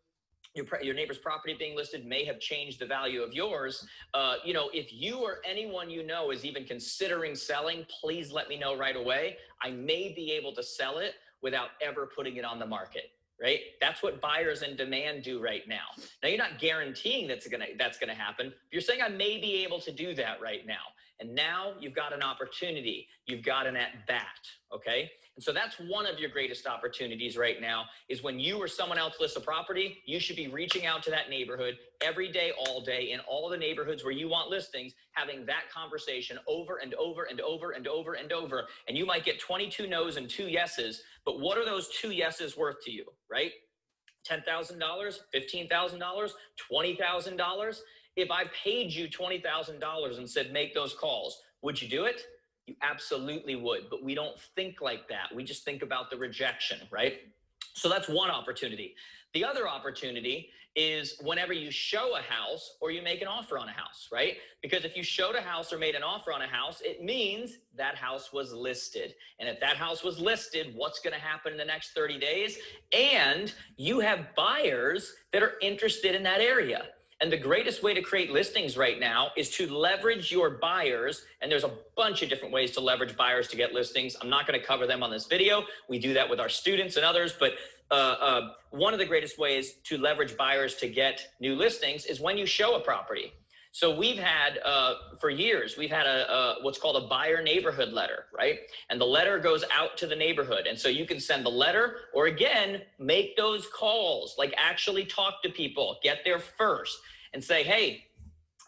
your neighbor's property being listed may have changed the value of yours. If you or anyone you know is even considering selling, please let me know right away. I may be able to sell it without ever putting it on the market. right? That's what buyers in demand do right now. Now, you're not guaranteeing that's gonna happen. You're saying I may be able to do that right now. And now you've got an opportunity. You've got an at bat, okay? And so that's one of your greatest opportunities right now is when you or someone else lists a property, you should be reaching out to that neighborhood every day, all day, in all the neighborhoods where you want listings, having that conversation over and over and over and over and over. And you might get 22 no's and 2 yeses, but what are those 2 yeses worth to you, right? $10,000, $15,000, $20,000. If I paid you $20,000 and said, make those calls, would you do it? You absolutely would, but we don't think like that. We just think about the rejection, right? So that's one opportunity. The other opportunity is whenever you show a house or you make an offer on a house, right? Because if you showed a house or made an offer on a house, it means that house was listed. And if that house was listed, what's going to happen in the next 30 days? And you have buyers that are interested in that area. And the greatest way to create listings right now is to leverage your buyers. And there's a bunch of different ways to leverage buyers to get listings. I'm not going to cover them on this video. We do that with our students and others. But one of the greatest ways to leverage buyers to get new listings is when you show a property. So we've had, for years, we've had what's called a buyer neighborhood letter, right? And the letter goes out to the neighborhood. And so you can send the letter or again, make those calls, like actually talk to people, get there first and say, hey,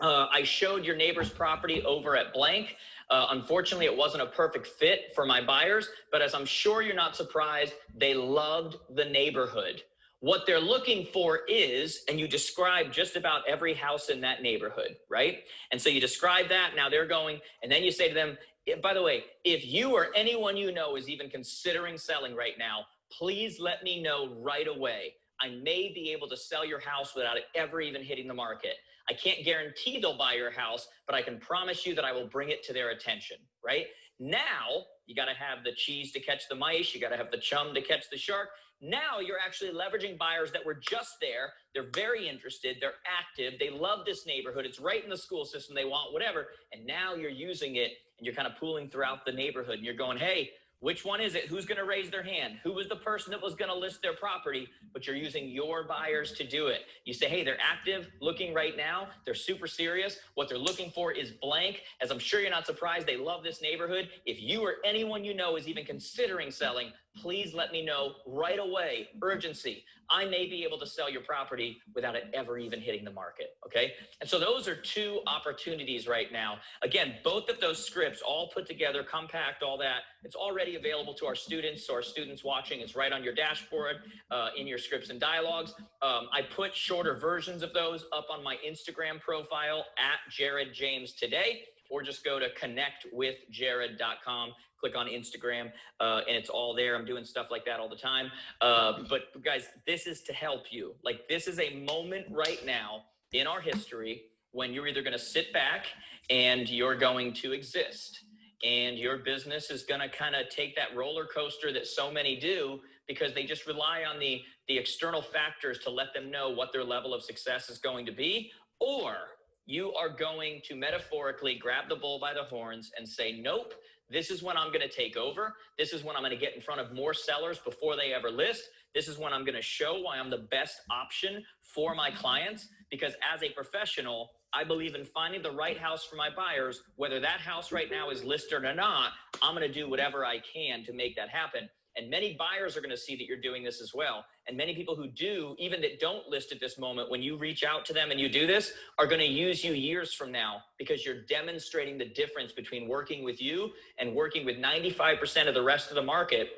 I showed your neighbor's property over at blank. Unfortunately, it wasn't a perfect fit for my buyers, but as I'm sure you're not surprised, they loved the neighborhood. What they're looking for is, and you describe just about every house in that neighborhood, right? And so you describe that, now they're going, and then you say to them, by the way, if you or anyone you know is even considering selling right now, please let me know right away. I may be able to sell your house without it ever even hitting the market. I can't guarantee they'll buy your house, but I can promise you that I will bring it to their attention, right? Now, you got to have the cheese to catch the mice. You got to have the chum to catch the shark. Now you're actually leveraging buyers that were just there. They're very interested. They're active. They love this neighborhood. It's right in the school system. They want whatever. And now you're using it and you're kind of pooling throughout the neighborhood and you're going, hey, which one is it? Who's going to raise their hand? Who was the person that was going to list their property? But you're using your buyers to do it. You say, hey, they're active, looking right now. They're super serious. What they're looking for is blank. As I'm sure you're not surprised, they love this neighborhood. If you or anyone you know is even considering selling, please let me know right away. Urgency. I may be able to sell your property without it ever even hitting the market, okay? And so those are 2 opportunities right now. Again, both of those scripts all put together, compact, all that. It's already available to our students. So our students watching, it's right on your dashboard in your scripts and dialogues. I put shorter versions of those up on my Instagram profile at Jared James Today, or just go to connectwithjared.com. Click on Instagram, and it's all there. I'm doing stuff like that all the time. But guys, this is to help you. Like, this is a moment right now in our history when you're either going to sit back and you're going to exist. And your business is going to kind of take that roller coaster that so many do because they just rely on the external factors to let them know what their level of success is going to be. Or you are going to metaphorically grab the bull by the horns and say, nope, this is when I'm going to take over. This is when I'm going to get in front of more sellers before they ever list. This is when I'm going to show why I'm the best option for my clients. Because as a professional, I believe in finding the right house for my buyers. Whether that house right now is listed or not, I'm going to do whatever I can to make that happen. And many buyers are going to see that you're doing this as well. And many people who do, even that don't list at this moment, when you reach out to them and you do this, are going to use you years from now because you're demonstrating the difference between working with you and working with 95% of the rest of the market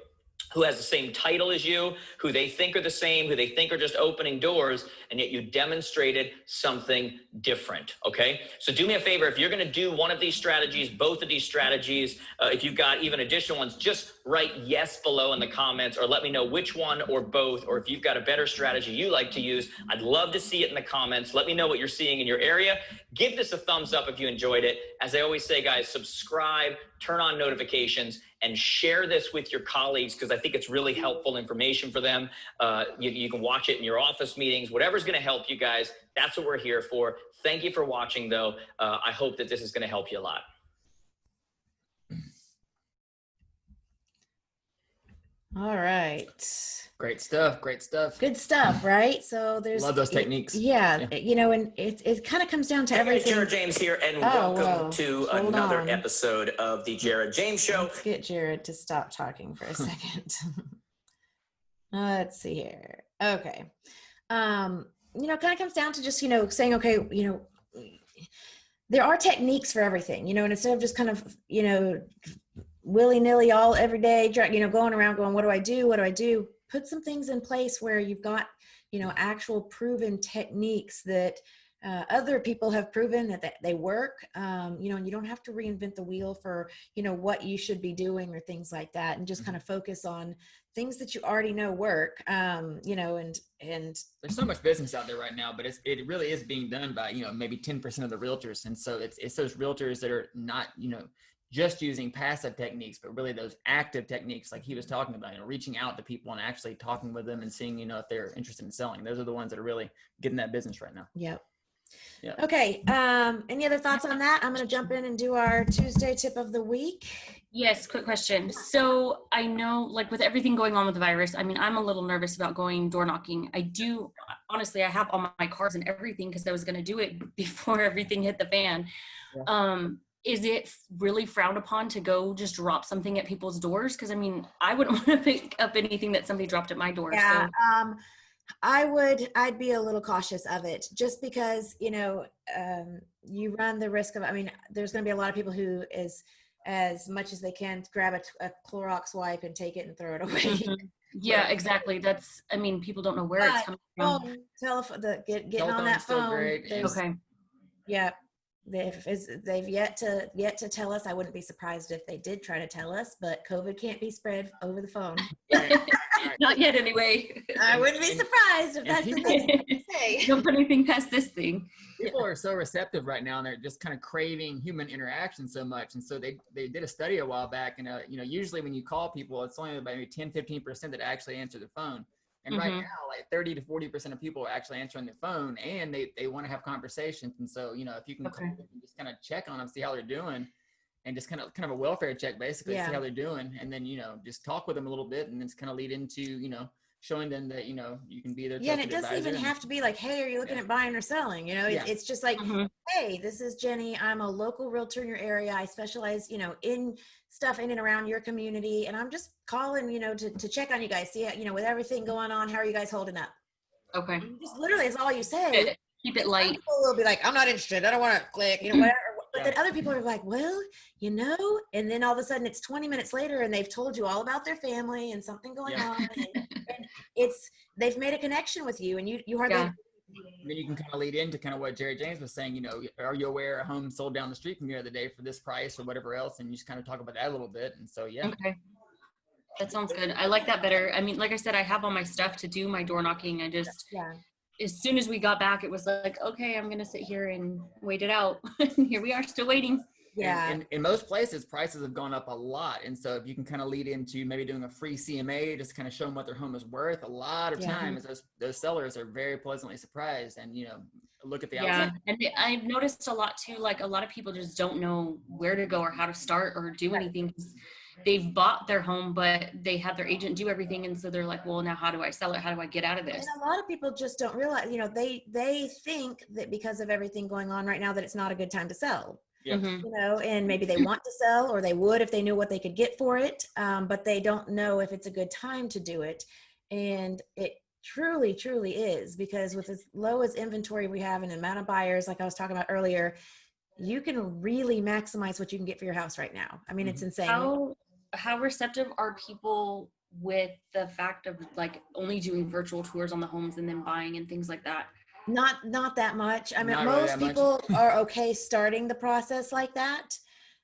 who has the same title as you, who they think are the same, who they think are just opening doors, and yet you demonstrated something different, okay? So do me a favor, if you're gonna do one of these strategies, both of these strategies, if you've got even additional ones, just write yes below in the comments or let me know which one or both, or if you've got a better strategy you like to use. I'd love to see it in the comments. Let me know what you're seeing in your area. Give this a thumbs up if you enjoyed it. As I always say, guys, subscribe, turn on notifications, and share this with your colleagues because I think it's really helpful information for them. You can watch it in your office meetings, whatever's going to help you guys. That's what we're here for. Thank you for watching, though. I hope that this is going to help you a lot. All right. Great stuff. Great stuff. Good stuff, right? So there's Love those techniques. Yeah, you know, and it kind of comes down to Hey guys, everything. Jared James here, and Oh, welcome whoa. to Hold another on. episode of the Jared James Show. Let's get Jared to stop talking for a second. Let's see here. Okay. You know, kind of comes down to just, you know, saying, okay, you know, there are techniques for everything, you know, and instead of just kind of, you know, willy-nilly all every day, you know, going around going, what do I do? What do I do? Put some things in place where you've got, you know, actual proven techniques that other people have proven that they work, you know, and you don't have to reinvent the wheel for, you know, what you should be doing or things like that, and just kind of focus on things that you already know work, you know, and there's so much business out there right now, but it really is being done by, you know, maybe 10% of the realtors. And so it's those realtors that are not, you know, just using passive techniques, but really those active techniques, like he was talking about, you know, reaching out to people and actually talking with them and seeing, you know, if they're interested in selling. Those are the ones that are really getting that business right now. Yep. Yeah. Okay. Any other thoughts on that? I'm going to jump in and do our Tuesday tip of the week. Yes, quick question. So I know, like, with everything going on with the virus, I mean, I'm a little nervous about going door knocking. I do, honestly, I have all my cards and everything because I was going to do it before everything hit the fan. Yeah. Is it really frowned upon to go just drop something at people's doors? Because I mean, I wouldn't want to pick up anything that somebody dropped at my door. Yeah. So. I'd be a little cautious of it, just because, you know, you run the risk of, I mean, there's going to be a lot of people who is, as much as they can, grab a Clorox wipe and take it and throw it away. Mm-hmm. Yeah, exactly. That's, I mean, people don't know where it's coming from. Telephone, getting on that phone. Okay. Yeah. They've yet to tell us. I wouldn't be surprised if they did try to tell us, but COVID can't be spread over the phone. Not yet, anyway. I wouldn't be surprised if that's the thing to say. Don't put anything past this thing. People are so receptive right now, and they're just kind of craving human interaction so much. And so they did a study a while back, and you know, usually when you call people, it's only about maybe 10-15% that actually answer the phone. And right now, like 30 to 40% of people are actually answering their phone, and they want to have conversations. And so, you know, if you can call them and just kind of check on them, see how they're doing, and just kind of a welfare check, basically, see how they're doing. And then, you know, just talk with them a little bit, and then just kind of lead into, you know, showing them that, you know, you can be their and it doesn't even have to be like, hey, are you looking at buying or selling? You know, it's just like, hey, this is Jenny. I'm a local realtor in your area. I specialize, you know, in stuff in and around your community. And I'm just calling, you know, to check on you guys. See, you know, with everything going on, how are you guys holding up? Okay. Just literally is all you say. Keep it light. People will be like, I'm not interested. I don't want to click, you know, whatever. But then other people are like, well, you know, and then all of a sudden it's 20 minutes later and they've told you all about their family and something going on. And they've made a connection with you, and you hardly. And then you can kind of lead into kind of what Jerry James was saying, you know, are you aware a home sold down the street from you the other day for this price or whatever else? And you just kind of talk about that a little bit. And so, Okay. That sounds good. I like that better. I mean, like I said, I have all my stuff to do my door knocking. I just, as soon as we got back, it was like, okay, I'm going to sit here and wait it out. And here we are still waiting. Yeah. And in most places, prices have gone up a lot. And so if you can kind of lead into maybe doing a free CMA, just kind of show them what their home is worth, a lot of times those sellers are very pleasantly surprised and, you know, look at the outside. And I've noticed a lot too, like a lot of people just don't know where to go or how to start or do anything. They've bought their home, but they have their agent do everything. And so they're like, well, now how do I sell it? How do I get out of this? And a lot of people just don't realize, you know, they think that because of everything going on right now, that it's not a good time to sell. You know, and maybe they want to sell, or they would if they knew what they could get for it, but they don't know if it's a good time to do it. And it truly is, because with as low as inventory we have and the amount of buyers, like I was talking about earlier, you can really maximize what you can get for your house right now. I mean, it's insane. How receptive are people with the fact of like only doing virtual tours on the homes and then buying and things like that? Not that much. I mean, Not most really people are okay starting the process like that.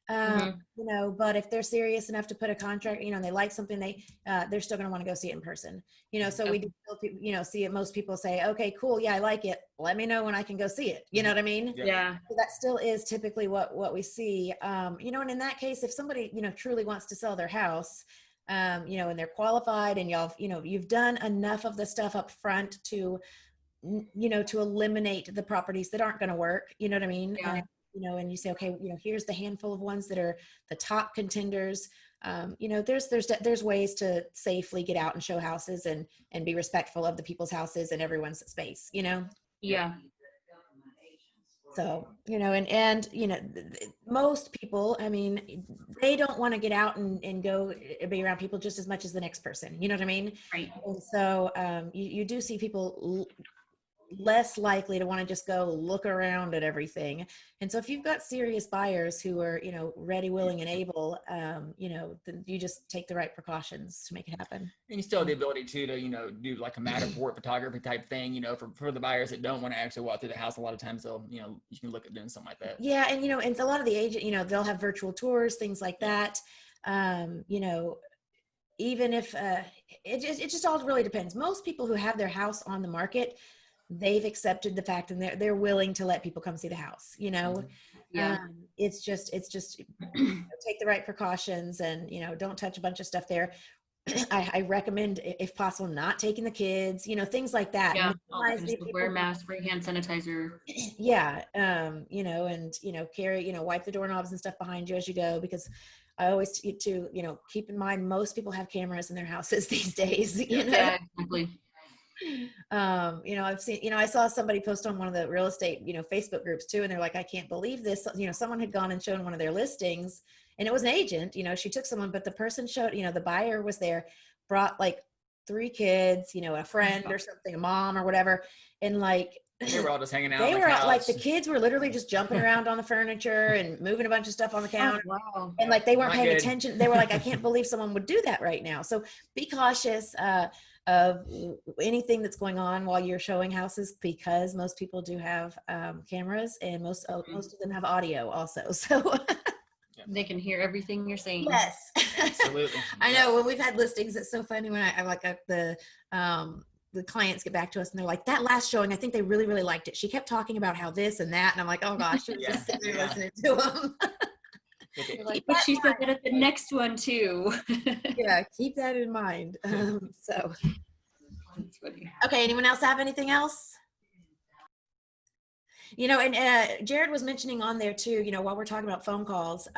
You know, but if they're serious enough to put a contract, you know, and they like something, they're still going to want to go see it in person, you know. So we do, you know, see it. Most people say, okay, cool. Yeah, I like it. Let me know when I can go see it. You know what I mean? Yeah. So that still is typically what we see. You know, and in that case, if somebody, you know, truly wants to sell their house, you know, and they're qualified and you've done enough of the stuff up front to, you know, to eliminate the properties that aren't going to work. You know what I mean? you know, and you say, okay, you know, here's the handful of ones that are the top contenders. You know, there's ways to safely get out and show houses and be respectful of the people's houses and everyone's space, you know? Yeah. So, you know, and you know, most people, I mean, they don't want to get out and go be around people just as much as the next person. You know what I mean? Right. And so you do see people less likely to want to just go look around at everything. And so if you've got serious buyers who are, you know, ready, willing, and able, you know, then you just take the right precautions to make it happen. And you still have the ability to, you know, do like a Matterport photography type thing, you know, for the buyers that don't want to actually walk through the house. A lot of times they'll, you know, you can look at doing something like that. Yeah. And, you know, and a lot of the agent, you know, they'll have virtual tours, things like that. You know, even if it just all really depends. Most people who have their house on the market, they've accepted the fact and they're willing to let people come see the house, you know. Yeah. It's just you know, take the right precautions and, you know, don't touch a bunch of stuff there. I recommend, if possible, not taking the kids, you know, things like that. Yeah. Minimize the Wear a people- mask, bring hand sanitizer. Yeah. You know, and, you know, carry, you know, wipe the doorknobs and stuff behind you as you go, because I always to, you know, keep in mind, most people have cameras in their houses these days, you know? Yeah, exactly. You know, I've seen, you know, I saw somebody post on one of the real estate, you know, Facebook groups too, and they're like, I can't believe this. You know, someone had gone and shown one of their listings, and it was an agent, you know, she took someone, but the person showed, you know, the buyer was there, brought like 3 kids, you know, a friend or something, a mom or whatever. And like, They were all just hanging out they on were the couch. like, the kids were literally just jumping around on the furniture and moving a bunch of stuff on the counter. Oh, wow. And like, they weren't Not paying good. attention. They were like, I can't believe someone would do that right now. So be cautious of anything that's going on while you're showing houses, because most people do have cameras, and most of them have audio also. So They can hear everything you're saying. yes, Absolutely. I know when we've had listings, it's so funny when I like the clients get back to us and they're like, that last showing, I think they really, really liked it. She kept talking about how this and that. And I'm like, oh gosh, she was just sitting there listening to them. But she said that at the next one too. Yeah, keep that in mind. So, That's funny. okay, anyone else have anything else? You know, and Jared was mentioning on there too, you know, while we're talking about phone calls,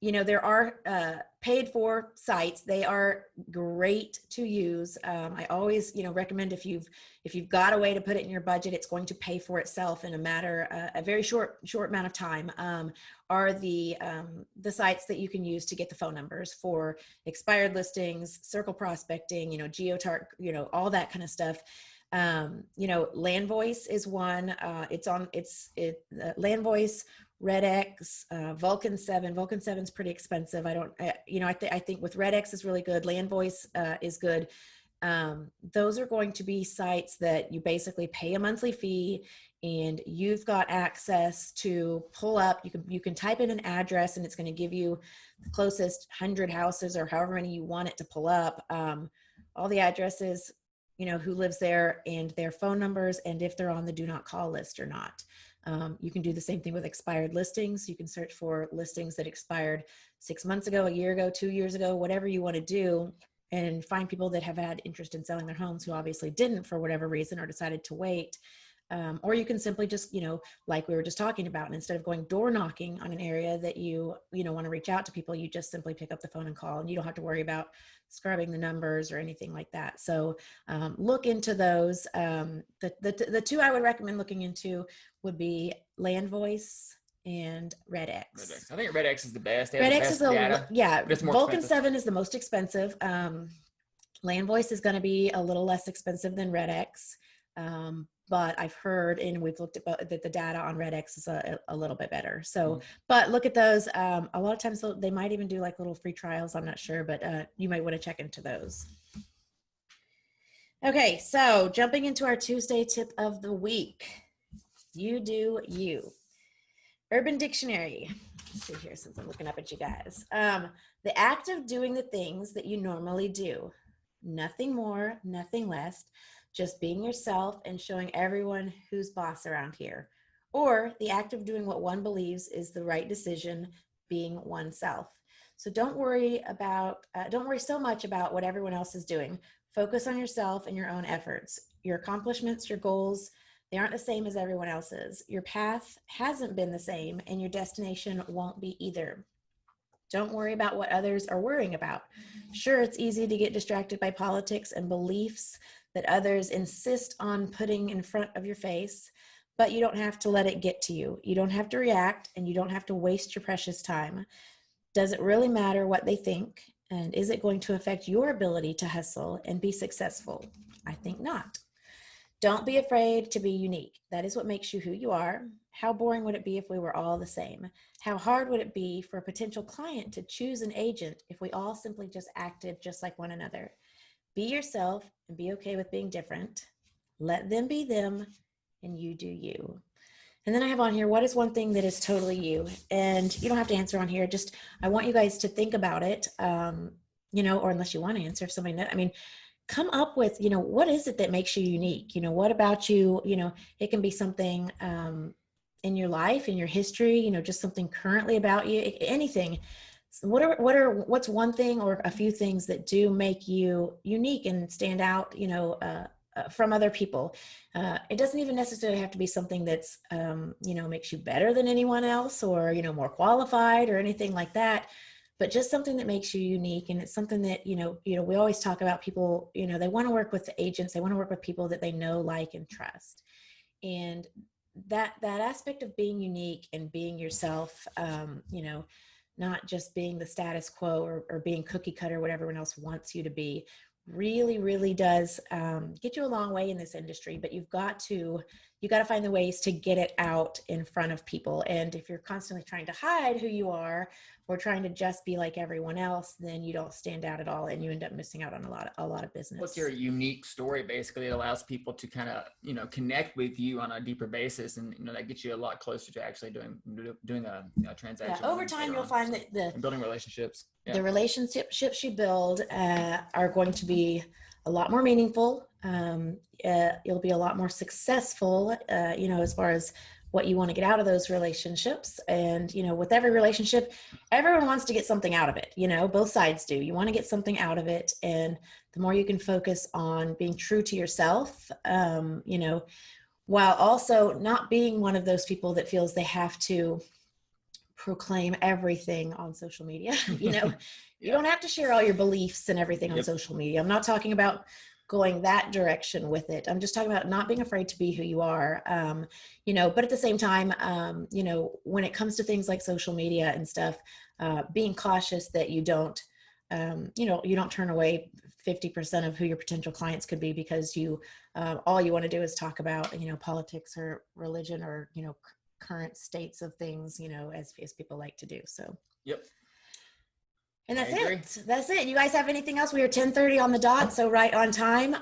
you know, there are paid for sites. They are great to use. I always, you know, recommend if you've got a way to put it in your budget, it's going to pay for itself in a very short amount of time. Are the sites that you can use to get the phone numbers for expired listings, circle prospecting, you know, geotarget, you know, all that kind of stuff. You know, Land Voice is one. Land Voice, RedX, Vulcan 7. Vulcan 7 is pretty expensive. You know, I think with RedX is really good. Land Voice is good. Those are going to be sites that you basically pay a monthly fee, and you've got access to pull up. You can type in an address, and it's going to give you the closest 100 houses or however many you want it to pull up. All the addresses, you know, who lives there and their phone numbers, and if they're on the do not call list or not. You can do the same thing with expired listings. You can search for listings that expired 6 months ago, a year ago, 2 years ago, whatever you want to do, and find people that have had interest in selling their homes who obviously didn't for whatever reason or decided to wait. Or you can simply just, you know, like we were just talking about, and instead of going door knocking on an area that you want to reach out to people, you just simply pick up the phone and call, and you don't have to worry about scrubbing the numbers or anything like that. So look into those. The two I would recommend looking into would be Land Voice and RedX. I think RedX is the best. They have the RedX best is data, but it's more Vulcan expensive. 7 is the most expensive. Land Voice is going to be a little less expensive than RedX. But I've heard, and we've looked at that the data on RedX is a little bit better. So, but look at those. A lot of times they might even do like little free trials. I'm not sure, but you might want to check into those. Okay, so jumping into our Tuesday tip of the week. You do you. Urban Dictionary. Let's see here, since I'm looking up at you guys. The act of doing the things that you normally do. Nothing more, nothing less. Just being yourself and showing everyone who's boss around here. Or the act of doing what one believes is the right decision, being oneself. So don't worry so much about what everyone else is doing. Focus on yourself and your own efforts, your accomplishments, your goals, They aren't the same as everyone else's. Your path hasn't been the same, and your destination won't be either. Don't worry about what others are worrying about. Sure, it's easy to get distracted by politics and beliefs that others insist on putting in front of your face, but you don't have to let it get to you. You don't have to react, and you don't have to waste your precious time. Does it really matter what they think? And is it going to affect your ability to hustle and be successful? I think not. Don't be afraid to be unique. That is what makes you who you are. How boring would it be if we were all the same? How hard would it be for a potential client to choose an agent if we all simply just acted just like one another? Be yourself and be okay with being different. Let them be them and you do you. And then I have on here, what is one thing that is totally you? And you don't have to answer on here. Just, I want you guys to think about it, you know, or unless you want to answer, if somebody knows, I mean, come up with, you know, what is it that makes you unique? You know, what about you, you know, it can be something in your life, in your history, you know, just something currently about you, anything. What's one thing or a few things that do make you unique and stand out, you know, from other people? It doesn't even necessarily have to be something that's, you know, makes you better than anyone else or, you know, more qualified or anything like that, but just something that makes you unique. And it's something that, you know, we always talk about people, you know, they want to work with the agents. They want to work with people that they know, like, and trust. And that aspect of being unique and being yourself, you know, not just being the status quo or being cookie cutter, what everyone else wants you to be, really does get you a long way in this industry. But you got to find the ways to get it out in front of people. And if you're constantly trying to hide who you are or trying to just be like everyone else, then you don't stand out at all, and you end up missing out on a lot of business. What's your unique story? Basically, it allows people to kind of, you know, connect with you on a deeper basis, and, you know, that gets you a lot closer to actually doing a transaction. Yeah, over time, you'll find that and building relationships. Yeah. The relationships you build are going to be a lot more meaningful. You'll be a lot more successful, you know, as far as what you want to get out of those relationships. And, you know, with every relationship, everyone wants to get something out of it. You know, both sides do. You want to get something out of it. And the more you can focus on being true to yourself, you know, while also not being one of those people that feels they have to proclaim everything on social media. You know, you don't have to share all your beliefs and everything on social media. I'm not talking about going that direction with it. I'm just talking about not being afraid to be who you are, you know, but at the same time, you know, when it comes to things like social media and stuff, being cautious that you don't, you know, you don't turn away 50% of who your potential clients could be because you, all you want to do is talk about, you know, politics or religion or, you know, current states of things, you know, as people like to do. So, yep. And that's it. That's it. You guys have anything else? We are 10:30 on the dot, so right on time.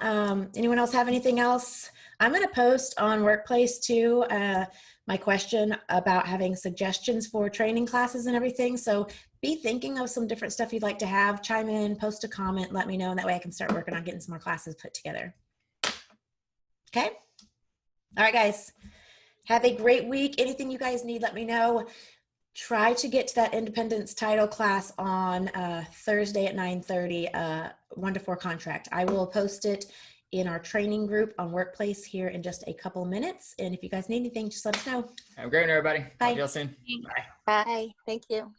Anyone else have anything else? I'm going to post on Workplace too, my question about having suggestions for training classes and everything. So be thinking of some different stuff you'd like to have. Chime in, post a comment, let me know, and that way I can start working on getting some more classes put together. Okay? All right, guys. Have a great week. Anything you guys need, let me know. Try to get to that independence title class on Thursday at 9:30, 1 to 4 contract. I will post it in our training group on Workplace here in just a couple minutes. And if you guys need anything, just let us know. Have a great one, everybody. Bye. Talk to y'all soon. Bye. Thank you.